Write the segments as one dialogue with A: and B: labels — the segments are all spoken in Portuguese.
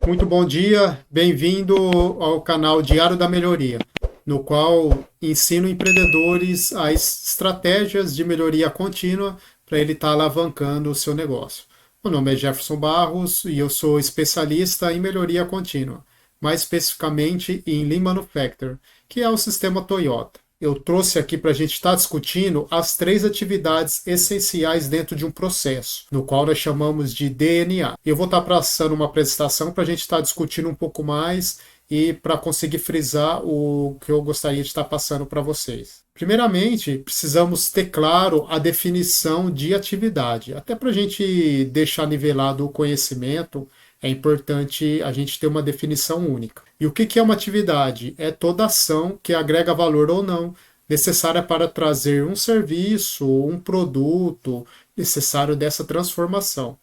A: Muito bom dia, bem-vindo ao canal Diário da Melhoria, no qual ensino empreendedores as estratégias de melhoria contínua para ele estar alavancando o seu negócio. Meu nome é Jefferson Barros e eu sou especialista em melhoria contínua, mais especificamente em Lean Manufacturing, que é o sistema Toyota. Eu trouxe aqui para a gente estar discutindo as três atividades essenciais dentro de um processo, no qual nós chamamos de DNA. Eu vou estar passando uma apresentação para a gente estar discutindo um pouco mais e para conseguir frisar o que eu gostaria de estar passando para vocês. Primeiramente, precisamos ter claro a definição de atividade. Até para a gente deixar nivelado o conhecimento, é importante a gente ter uma definição única. E o que é uma atividade? É toda ação que agrega valor ou não, necessária para trazer um serviço, um produto necessário dessa transformação.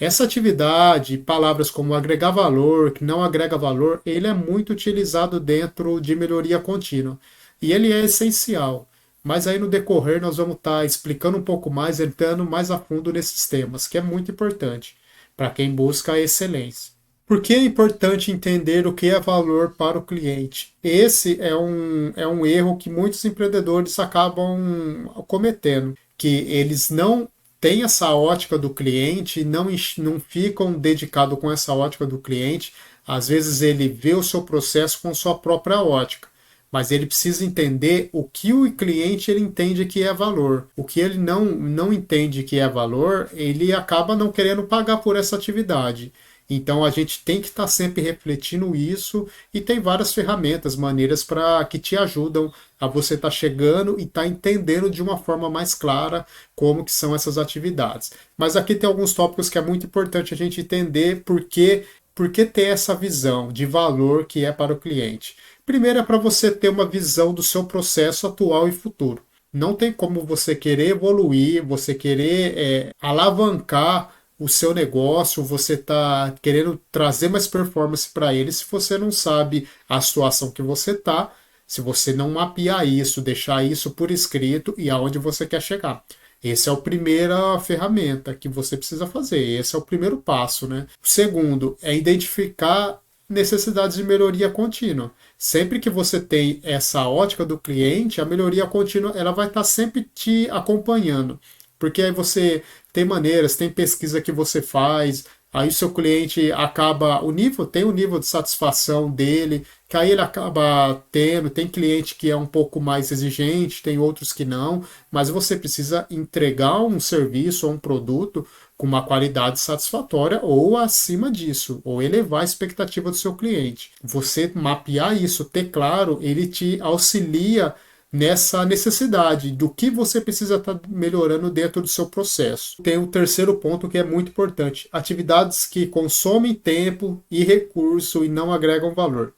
A: Essa atividade, palavras como agregar valor, que não agrega valor, ele é muito utilizado dentro de melhoria contínua. E ele é essencial. Mas aí no decorrer nós vamos estar explicando um pouco mais, entrando mais a fundo nesses temas, que é muito importante para quem busca a excelência. Por que é importante entender o que é valor para o cliente? Esse é um erro que muitos empreendedores acabam cometendo, que eles não têm essa ótica do cliente, não ficam dedicados com essa ótica do cliente. Às vezes ele vê o seu processo com sua própria ótica, mas ele precisa entender o que o cliente ele entende que é valor. O que ele não entende que é valor, ele acaba não querendo pagar por essa atividade. Então a gente tem que estar sempre refletindo isso e tem várias ferramentas, maneiras para que te ajudam a você estar chegando e estar entendendo de uma forma mais clara como que são essas atividades. Mas aqui tem alguns tópicos que é muito importante a gente entender por que ter essa visão de valor que é para o cliente. Primeiro é para você ter uma visão do seu processo atual e futuro. Não tem como você querer evoluir, você querer alavancar o seu negócio, você está querendo trazer mais performance para ele se você não sabe a situação que você está, se você não mapear isso, deixar isso por escrito e aonde você quer chegar. Essa é a primeira ferramenta que você precisa fazer. Esse é o primeiro passo, né? O segundo é identificar necessidades de melhoria contínua. Sempre que você tem essa ótica do cliente, a melhoria contínua ela vai estar sempre te acompanhando. Porque aí você tem maneiras, tem pesquisa que você faz, aí o seu cliente acaba, tem o nível de satisfação dele, que aí ele acaba tendo, tem cliente que é um pouco mais exigente, tem outros que não, mas você precisa entregar um serviço ou um produto com uma qualidade satisfatória ou acima disso, ou elevar a expectativa do seu cliente. Você mapear isso, ter claro, ele te auxilia nessa necessidade do que você precisa estar melhorando dentro do seu processo. Tem o terceiro ponto que é muito importante: atividades que consomem tempo e recurso e não agregam valor.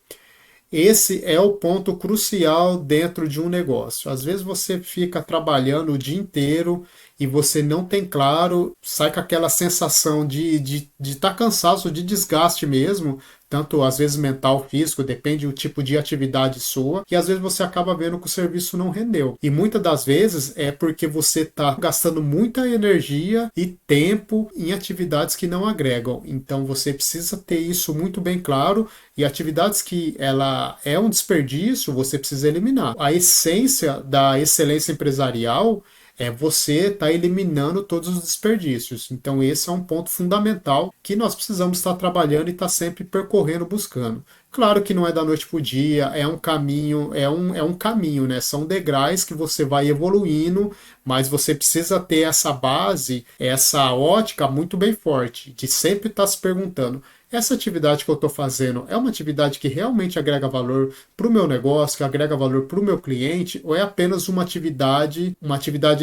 A: Esse é o ponto crucial dentro de um negócio. Às vezes você fica trabalhando o dia inteiro e você não tem claro, sai com aquela sensação de estar cansado, de desgaste mesmo, tanto às vezes mental, físico, depende do tipo de atividade sua, e às vezes você acaba vendo que o serviço não rendeu. E muitas das vezes é porque você está gastando muita energia e tempo em atividades que não agregam. Então você precisa ter isso muito bem claro, e atividades que ela é um desperdício, você precisa eliminar. A essência da excelência empresarial é você estar eliminando todos os desperdícios. Então, esse é um ponto fundamental que nós precisamos estar trabalhando e estar sempre percorrendo, buscando. Claro que não é da noite para o dia, é um caminho, é um caminho, né? São degraus que você vai evoluindo, mas você precisa ter essa base, essa ótica muito bem forte, de sempre estar se perguntando: essa atividade que eu estou fazendo é uma atividade que realmente agrega valor para o meu negócio, que agrega valor para o meu cliente, ou é apenas uma atividade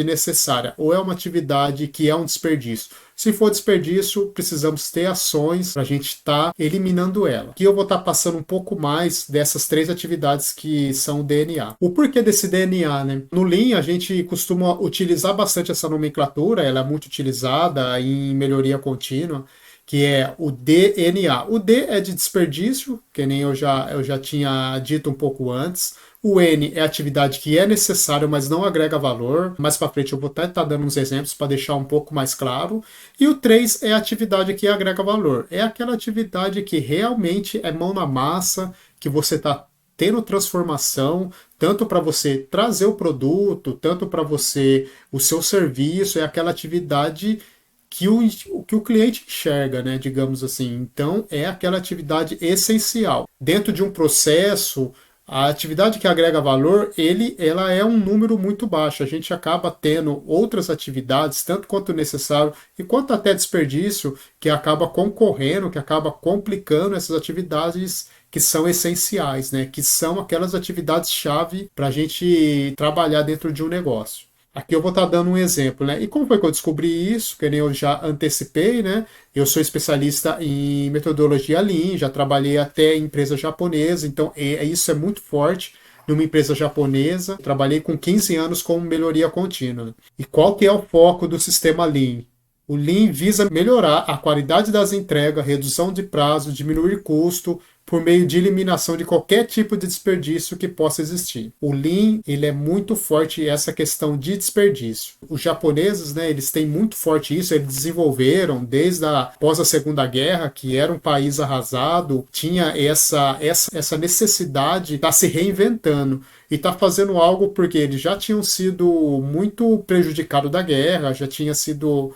A: necessária, ou é uma atividade que é um desperdício? Se for desperdício, precisamos ter ações para a gente estar eliminando ela. Aqui eu vou estar passando um pouco mais dessas três atividades que são o DNA. O porquê desse DNA, né? No Lean, a gente costuma utilizar bastante essa nomenclatura, ela é muito utilizada em melhoria contínua, que é o DNA. O D é de desperdício, que nem eu já tinha dito um pouco antes. O N é atividade que é necessária, mas não agrega valor. Mais para frente eu vou até estar dando uns exemplos para deixar um pouco mais claro. E o 3 é a atividade que agrega valor. É aquela atividade que realmente é mão na massa, que você está tendo transformação, tanto para você trazer o produto, tanto para você o seu serviço, é aquela atividade que o cliente enxerga, né, digamos assim. Então, é aquela atividade essencial. Dentro de um processo, a atividade que agrega valor, ela é um número muito baixo. A gente acaba tendo outras atividades, tanto quanto necessário, e quanto até desperdício, que acaba concorrendo, que acaba complicando essas atividades que são essenciais, né? Que são aquelas atividades-chave para a gente trabalhar dentro de um negócio. Aqui eu vou estar dando um exemplo, né? E como foi que eu descobri isso? Que nem eu já antecipei, né? Eu sou especialista em metodologia Lean, já trabalhei até em empresa japonesa, então isso é muito forte numa empresa japonesa. Trabalhei com 15 anos com melhoria contínua. E qual que é o foco do sistema Lean? O Lean visa melhorar a qualidade das entregas, redução de prazo, diminuir custo, por meio de eliminação de qualquer tipo de desperdício que possa existir. O Lean, ele é muito forte essa questão de desperdício. Os japoneses, né, eles têm muito forte isso, eles desenvolveram desde após a Segunda Guerra, que era um país arrasado, tinha essa necessidade de estar se reinventando e está fazendo algo porque eles já tinham sido muito prejudicados da guerra, já tinha sido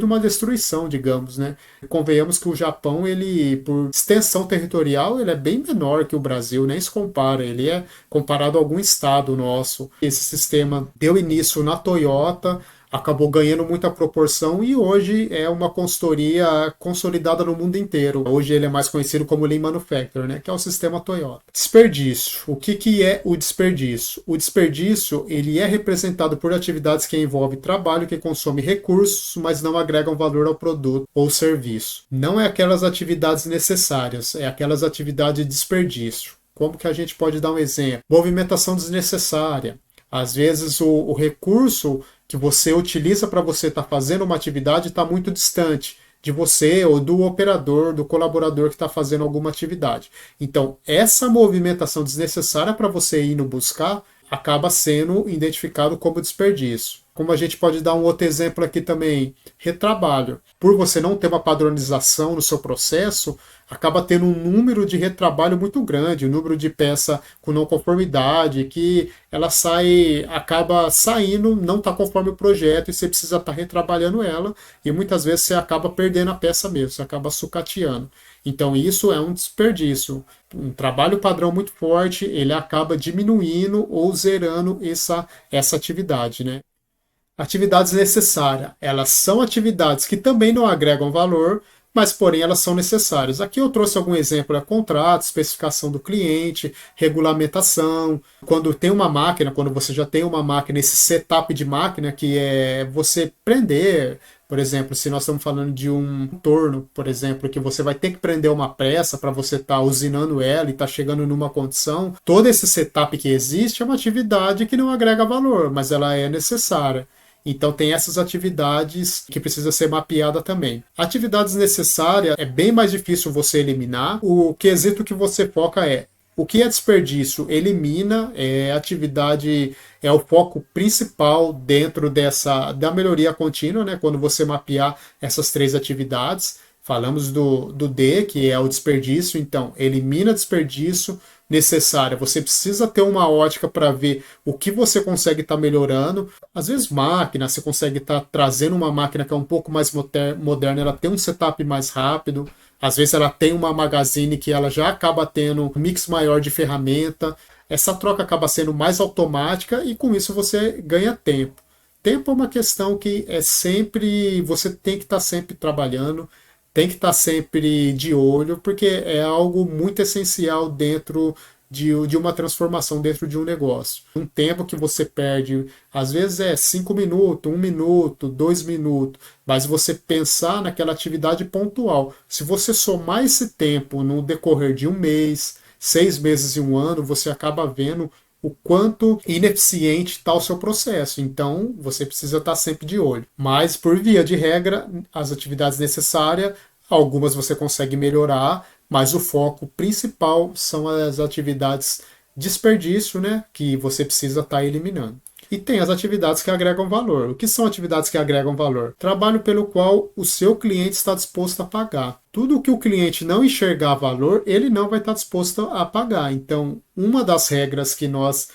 A: uma destruição, digamos, né? Convenhamos que o Japão, ele, por extensão territorial, ele é bem menor que o Brasil, nem se compara, ele é comparado a algum estado nosso. Esse sistema deu início na Toyota, acabou ganhando muita proporção e hoje é uma consultoria consolidada no mundo inteiro. Hoje ele é mais conhecido como Lean Manufacturing, né, que é o sistema Toyota. Desperdício. O que é o desperdício? O desperdício, ele é representado por atividades que envolvem trabalho que consome recursos, mas não agregam valor ao produto ou serviço. Não é aquelas atividades necessárias, é aquelas atividades de desperdício. Como que a gente pode dar um exemplo? Movimentação desnecessária. Às vezes o recurso que você utiliza para você estar fazendo uma atividade está muito distante de você ou do operador, do colaborador que está fazendo alguma atividade. Então, essa movimentação desnecessária para você ir no buscar acaba sendo identificado como desperdício. Como a gente pode dar um outro exemplo aqui também, retrabalho. Por você não ter uma padronização no seu processo, acaba tendo um número de retrabalho muito grande, um número de peça com não conformidade, que ela acaba saindo, não está conforme o projeto e você precisa estar retrabalhando ela e muitas vezes você acaba perdendo a peça mesmo, você acaba sucateando. Então isso é um desperdício. Um trabalho padrão muito forte, ele acaba diminuindo ou zerando essa atividade, né? Atividades necessárias. Elas são atividades que também não agregam valor, mas porém elas são necessárias. Aqui eu trouxe algum exemplo, contrato, especificação do cliente, regulamentação. Quando tem uma máquina, quando você já tem uma máquina, esse setup de máquina que é você prender, por exemplo, se nós estamos falando de um torno, por exemplo, que você vai ter que prender uma peça para você estar usinando ela e estar chegando numa condição, todo esse setup que existe é uma atividade que não agrega valor, mas ela é necessária. Então tem essas atividades que precisa ser mapeada também. Atividades necessárias é bem mais difícil você eliminar. O quesito que você foca é o que é desperdício, elimina, atividade é o foco principal dentro da melhoria contínua, né? Quando você mapear essas três atividades. Falamos do D, que é o desperdício, então elimina desperdício necessário. Você precisa ter uma ótica para ver o que você consegue estar melhorando. Às vezes máquina, você consegue estar trazendo uma máquina que é um pouco mais moderna, ela tem um setup mais rápido. Às vezes ela tem uma magazine que ela já acaba tendo um mix maior de ferramenta. Essa troca acaba sendo mais automática e com isso você ganha tempo. Tempo é uma questão que você tem que estar sempre trabalhando, tem que estar sempre de olho, porque é algo muito essencial dentro de uma transformação, dentro de um negócio. Um tempo que você perde, às vezes é 5 minutos, 1 minuto, 2 minutos, mas você pensar naquela atividade pontual. Se você somar esse tempo no decorrer de um mês, 6 meses e um ano, você acaba vendo o quanto ineficiente está o seu processo. Então, você precisa estar sempre de olho. Mas, por via de regra, as atividades necessárias, algumas você consegue melhorar, mas o foco principal são as atividades desperdício, né, que você precisa estar eliminando. E tem as atividades que agregam valor. O que são atividades que agregam valor? Trabalho pelo qual o seu cliente está disposto a pagar. Tudo que o cliente não enxergar valor, ele não vai estar disposto a pagar. Então, uma das regras que nós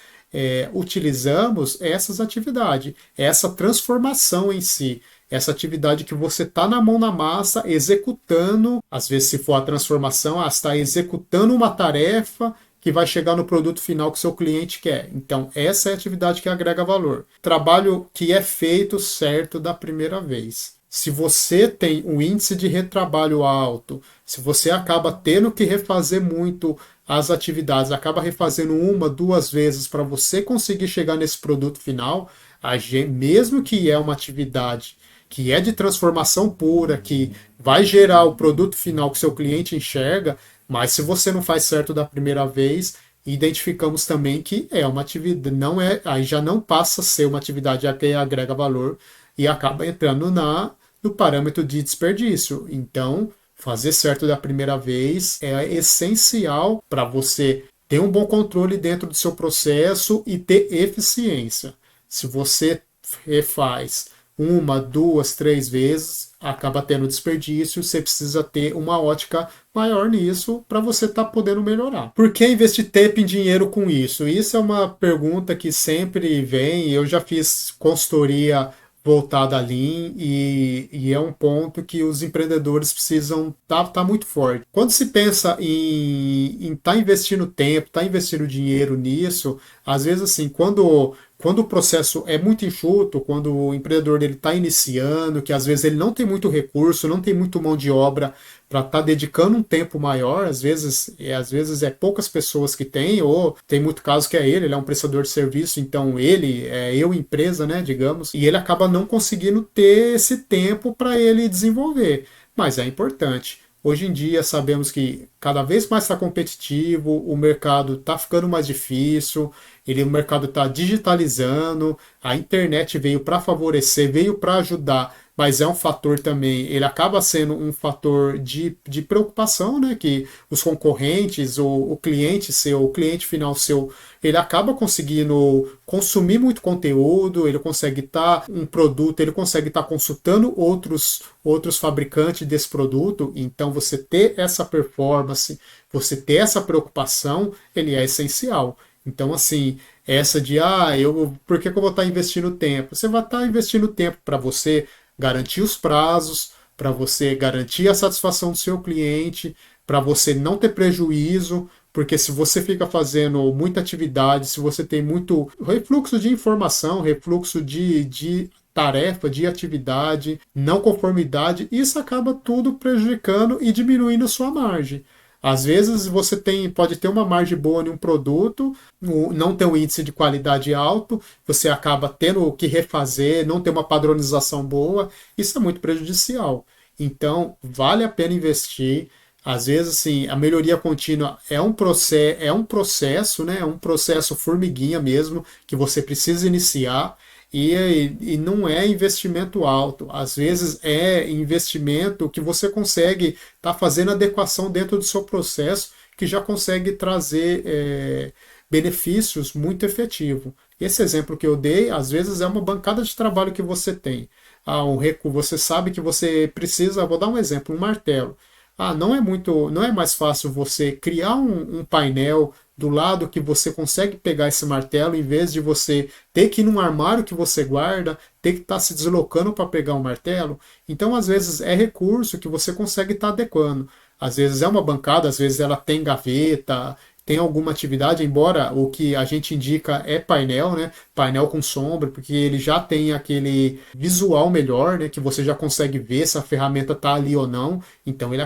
A: utilizamos é essas atividades, essa transformação em si. Essa atividade que você está na mão na massa, executando, às vezes se for a transformação, está executando uma tarefa que vai chegar no produto final que o seu cliente quer. Então, essa é a atividade que agrega valor. Trabalho que é feito certo da primeira vez. Se você tem um índice de retrabalho alto, se você acaba tendo que refazer muito as atividades, acaba refazendo uma, duas vezes para você conseguir chegar nesse produto final, mesmo que é uma atividade que é de transformação pura, que vai gerar o produto final que seu cliente enxerga, mas se você não faz certo da primeira vez, identificamos também que é uma atividade, não é, aí já não passa a ser uma atividade que agrega valor e acaba entrando no parâmetro de desperdício. Então, fazer certo da primeira vez é essencial para você ter um bom controle dentro do seu processo e ter eficiência. Se você refaz uma, duas, três vezes, acaba tendo desperdício, você precisa ter uma ótica maior nisso para você estar podendo melhorar. Por que investir tempo e dinheiro com isso? Isso é uma pergunta que sempre vem, eu já fiz consultoria voltada a Lean e é um ponto que os empreendedores precisam tá muito forte. Quando se pensa em estar investindo tempo, estar investindo dinheiro nisso, às vezes assim, quando o processo é muito enxuto, quando o empreendedor está iniciando, que às vezes ele não tem muito recurso, não tem muito mão de obra para estar dedicando um tempo maior, às vezes é poucas pessoas que tem, ou tem muito caso que é ele é um prestador de serviço, então ele é eu empresa, né, digamos, e ele acaba não conseguindo ter esse tempo para ele desenvolver, mas é importante. Hoje em dia sabemos que cada vez mais está competitivo, o mercado está ficando mais difícil, o mercado está digitalizando, a internet veio para favorecer, veio para ajudar, mas é um fator também, ele acaba sendo um fator de preocupação, né? Que os concorrentes, o cliente seu, o cliente final seu, ele acaba conseguindo consumir muito conteúdo, ele consegue estar um produto, ele consegue estar consultando outros fabricantes desse produto, então você ter essa performance, você ter essa preocupação, ele é essencial. Então, assim, essa de, por que eu vou estar investindo tempo? Você vai estar investindo tempo para você garantir os prazos, para você garantir a satisfação do seu cliente, para você não ter prejuízo, porque se você fica fazendo muita atividade, se você tem muito refluxo de informação, refluxo de tarefa, de atividade, não conformidade, isso acaba tudo prejudicando e diminuindo a sua margem. Às vezes você pode ter uma margem boa em um produto, não ter um índice de qualidade alto, você acaba tendo que refazer, não ter uma padronização boa, isso é muito prejudicial. Então, vale a pena investir. Às vezes, assim, a melhoria contínua é um processo, né? É um processo formiguinha mesmo, que você precisa iniciar. E não é investimento alto, às vezes é investimento que você consegue estar fazendo adequação dentro do seu processo, que já consegue trazer benefícios muito efetivos. Esse exemplo que eu dei, às vezes é uma bancada de trabalho que você tem. Você sabe que você precisa, vou dar um exemplo, um martelo. Não é mais fácil você criar um painel do lado que você consegue pegar esse martelo, em vez de você ter que ir num armário que você guarda, ter que estar se deslocando para pegar um martelo. Então, às vezes, é recurso que você consegue estar adequando. Às vezes é uma bancada, às vezes ela tem gaveta, tem alguma atividade, embora o que a gente indica é painel, né? Painel com sombra, porque ele já tem aquele visual melhor, né? Que você já consegue ver se a ferramenta está ali ou não. Então ele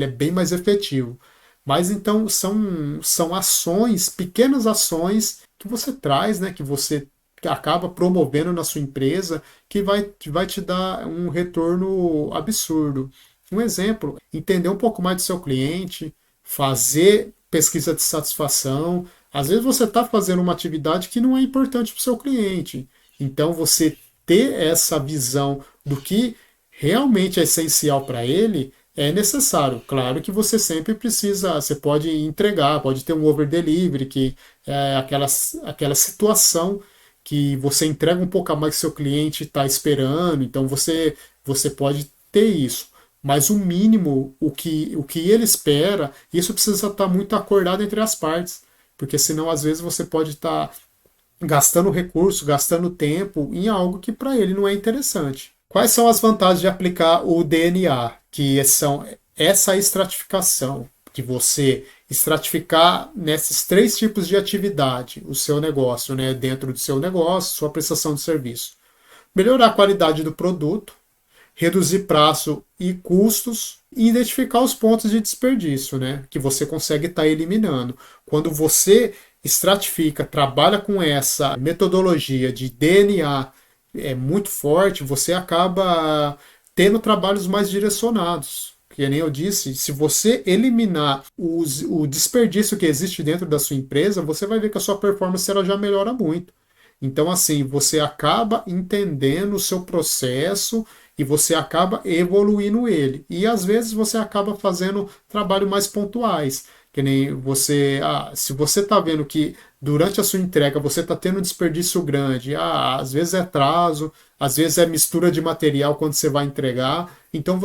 A: é bem mais efetivo. Mas então são ações, pequenas ações que você traz, né? Que você acaba promovendo na sua empresa, que vai te dar um retorno absurdo. Um exemplo, entender um pouco mais do seu cliente, fazer pesquisa de satisfação. Às vezes você está fazendo uma atividade que não é importante para o seu cliente. Então você ter essa visão do que realmente é essencial para ele é necessário. Claro que você sempre precisa, você pode entregar, pode ter um over delivery, que é aquela situação que você entrega um pouco a mais que seu cliente está esperando, então você pode ter isso. Mas o mínimo, o que ele espera, isso precisa estar muito acordado entre as partes, porque senão às vezes você pode estar gastando recurso, gastando tempo em algo que para ele não é interessante. Quais são as vantagens de aplicar o DNA? Que são essa estratificação, de você estratificar nesses três tipos de atividade o seu negócio, né, dentro do seu negócio, sua prestação de serviço. Melhorar a qualidade do produto, reduzir prazo e custos e identificar os pontos de desperdício, né, que você consegue estar eliminando. Quando você estratifica, trabalha com essa metodologia de DNA muito forte, você acaba tendo trabalhos mais direcionados. Que nem eu disse, se você eliminar o desperdício que existe dentro da sua empresa, você vai ver que a sua performance ela já melhora muito. Então, assim, você acaba entendendo o seu processo e você acaba evoluindo ele. E às vezes você acaba fazendo trabalho mais pontuais. Que nem você, se você está vendo que durante a sua entrega você está tendo um desperdício grande, às vezes é atraso, às vezes é mistura de material quando você vai entregar. Então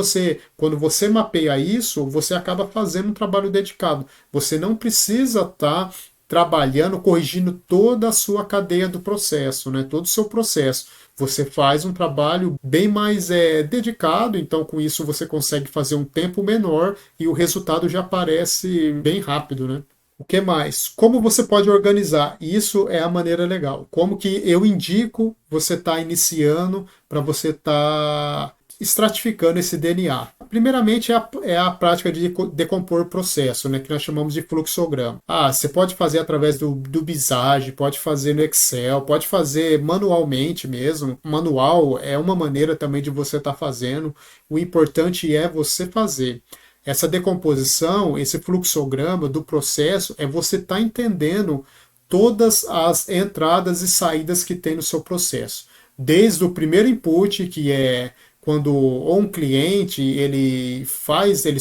A: quando você mapeia isso, você acaba fazendo um trabalho dedicado. Você não precisa estar trabalhando, corrigindo toda a sua cadeia do processo, né? Todo o seu processo. Você faz um trabalho bem mais dedicado, então com isso você consegue fazer um tempo menor e o resultado já aparece bem rápido, né? O que mais? Como você pode organizar? Isso é a maneira legal. Como que eu indico você estar iniciando para você estar estratificando esse DNA? Primeiramente é a prática de decompor o processo, né, que nós chamamos de fluxograma. Você pode fazer através do Visage, pode fazer no Excel, pode fazer manualmente mesmo. Manual é uma maneira também de você estar fazendo. O importante é você fazer. Essa decomposição, esse fluxograma do processo, é você estar entendendo todas as entradas e saídas que tem no seu processo. Desde o primeiro input, que é quando ou um cliente ele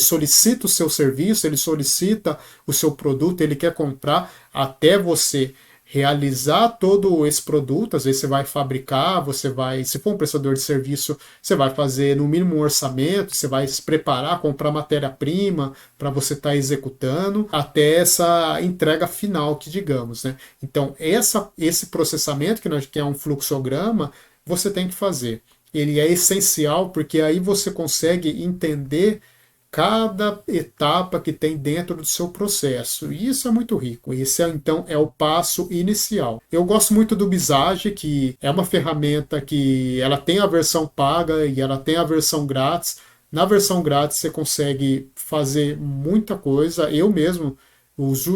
A: solicita o seu serviço, ele solicita o seu produto, ele quer comprar, até você realizar todo esse produto. Às vezes você vai fabricar, se for um prestador de serviço, você vai fazer no mínimo um orçamento, você vai se preparar, comprar matéria-prima para você estar executando, até essa entrega final, que digamos, né? Então, esse processamento, que é um fluxograma, você tem que fazer. Ele é essencial porque aí você consegue entender cada etapa que tem dentro do seu processo. E isso é muito rico. Esse, então, é o passo inicial. Eu gosto muito do Visage, que é uma ferramenta que ela tem a versão paga e ela tem a versão grátis. Na versão grátis você consegue fazer muita coisa. Eu mesmo, os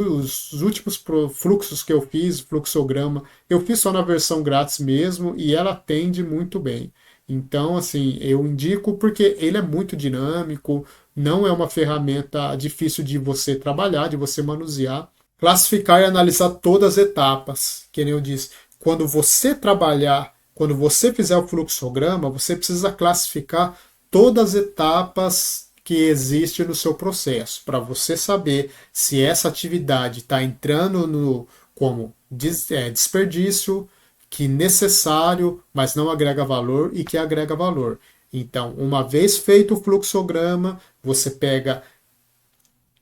A: últimos fluxos que eu fiz, fluxograma, eu fiz só na versão grátis mesmo e ela atende muito bem. Então, assim, eu indico porque ele é muito dinâmico, não é uma ferramenta difícil de você trabalhar, de você manusear. Classificar e analisar todas as etapas, que nem eu disse. Quando você trabalhar, quando você fizer o fluxograma, você precisa classificar todas as etapas que existem no seu processo, para você saber se essa atividade está entrando como desperdício, que necessário, mas não agrega valor, e que agrega valor. Então, uma vez feito o fluxograma, você pega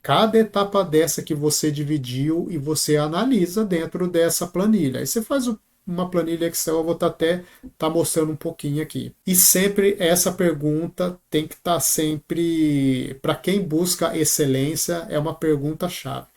A: cada etapa dessa que você dividiu e você analisa dentro dessa planilha. Aí você faz uma planilha Excel, eu vou até tá mostrando um pouquinho aqui. E sempre essa pergunta tem que estar sempre, para quem busca excelência, é uma pergunta-chave.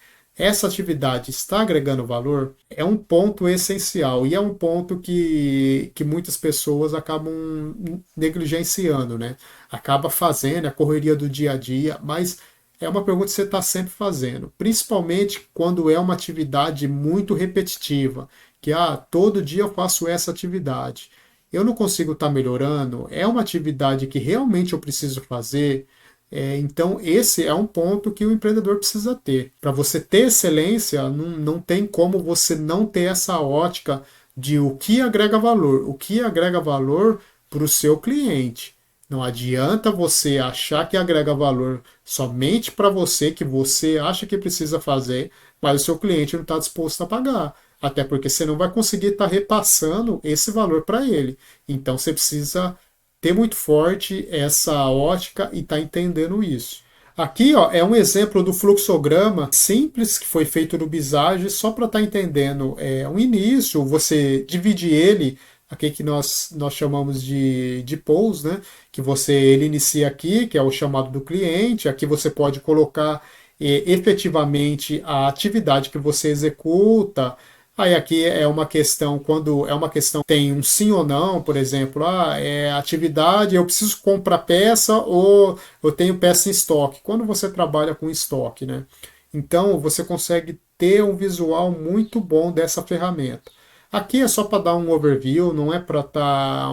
A: Essa atividade está agregando valor? É um ponto essencial e é um ponto que muitas pessoas acabam negligenciando, né? Acaba fazendo a correria do dia a dia, mas é uma pergunta que você está sempre fazendo, principalmente quando é uma atividade muito repetitiva, que todo dia eu faço essa atividade. Eu não consigo estar melhorando, é uma atividade que realmente eu preciso fazer. Então, esse é um ponto que o empreendedor precisa ter. Para você ter excelência, não tem como você não ter essa ótica de o que agrega valor para o seu cliente. Não adianta você achar que agrega valor somente para você, que você acha que precisa fazer, mas o seu cliente não está disposto a pagar. Até porque você não vai conseguir estar repassando esse valor para ele. Então você precisa ter muito forte essa ótica e estar entendendo isso. Aqui ó, é um exemplo do fluxograma simples que foi feito no Visage, só para estar entendendo um início, você divide ele, aqui que nós chamamos de polls, né? Que ele inicia aqui, que é o chamado do cliente, aqui você pode colocar efetivamente a atividade que você executa. Aí aqui é uma questão, quando é uma questão tem um sim ou não, por exemplo, é atividade, eu preciso comprar peça ou eu tenho peça em estoque. Quando você trabalha com estoque, né? Então você consegue ter um visual muito bom dessa ferramenta. Aqui é só para dar um overview, não é para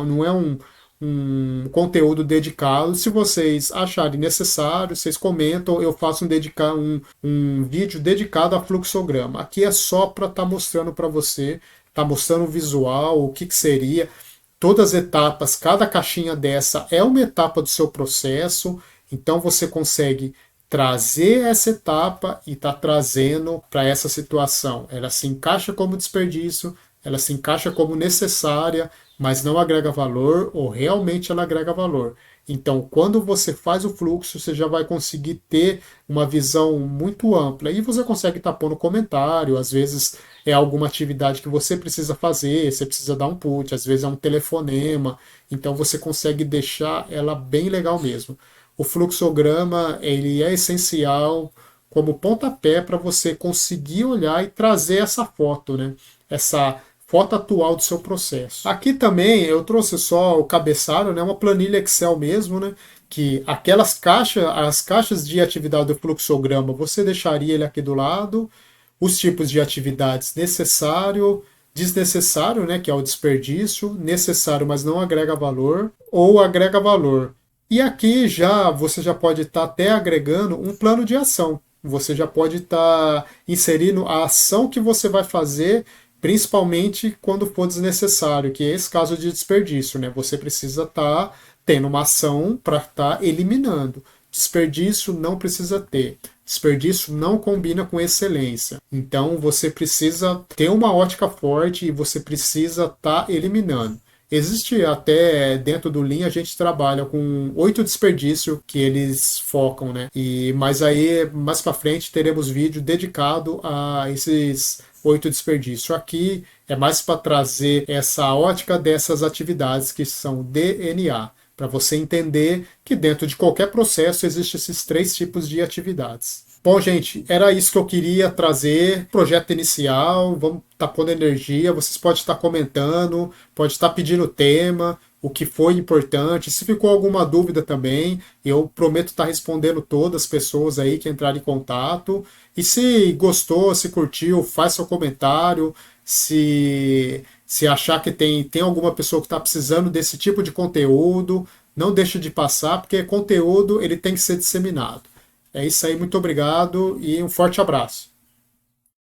A: não é um conteúdo dedicado. Se vocês acharem necessário, vocês comentam, eu faço um vídeo dedicado a fluxograma. Aqui é só para estar mostrando para você, tá mostrando o visual, o que seria, todas as etapas, cada caixinha dessa é uma etapa do seu processo, então você consegue trazer essa etapa e está trazendo para essa situação. Ela se encaixa como desperdício, ela se encaixa como necessária, mas não agrega valor, ou realmente ela agrega valor. Então, quando você faz o fluxo, você já vai conseguir ter uma visão muito ampla. E você consegue estar pondo comentário, às vezes é alguma atividade que você precisa fazer, você precisa dar um put, às vezes é um telefonema. Então, você consegue deixar ela bem legal mesmo. O fluxograma ele é essencial como pontapé para você conseguir olhar e trazer essa foto, né? Essa foto atual do seu processo. Aqui também eu trouxe só o cabeçalho, né? Uma planilha Excel mesmo, né? Que aquelas caixas, as caixas de atividade do fluxograma, você deixaria ele aqui do lado, os tipos de atividades necessário, desnecessário, né, que é o desperdício, necessário, mas não agrega valor, ou agrega valor. E aqui já você já pode estar até agregando um plano de ação. Você já pode estar inserindo a ação que você vai fazer, principalmente quando for desnecessário, que é esse caso de desperdício, né? Você precisa estar tendo uma ação para estar eliminando. Desperdício não precisa ter. Desperdício não combina com excelência. Então você precisa ter uma ótica forte e você precisa estar eliminando. Existe até dentro do Lean a gente trabalha com 8 desperdícios que eles focam, né? Mas aí mais para frente teremos vídeo dedicado a esses 8 desperdícios. Aqui é mais para trazer essa ótica dessas atividades que são DNA, para você entender que dentro de qualquer processo existem esses 3 tipos de atividades. Bom, gente, era isso que eu queria trazer. Projeto inicial, vamos estar pondo energia. Vocês podem estar comentando, pode estar pedindo tema, o que foi importante. Se ficou alguma dúvida também, eu prometo estar respondendo todas as pessoas aí que entrarem em contato. E se gostou, se curtiu, faz seu comentário. Se achar que tem alguma pessoa que está precisando desse tipo de conteúdo, não deixe de passar, porque conteúdo ele tem que ser disseminado. É isso aí, muito obrigado e um forte abraço.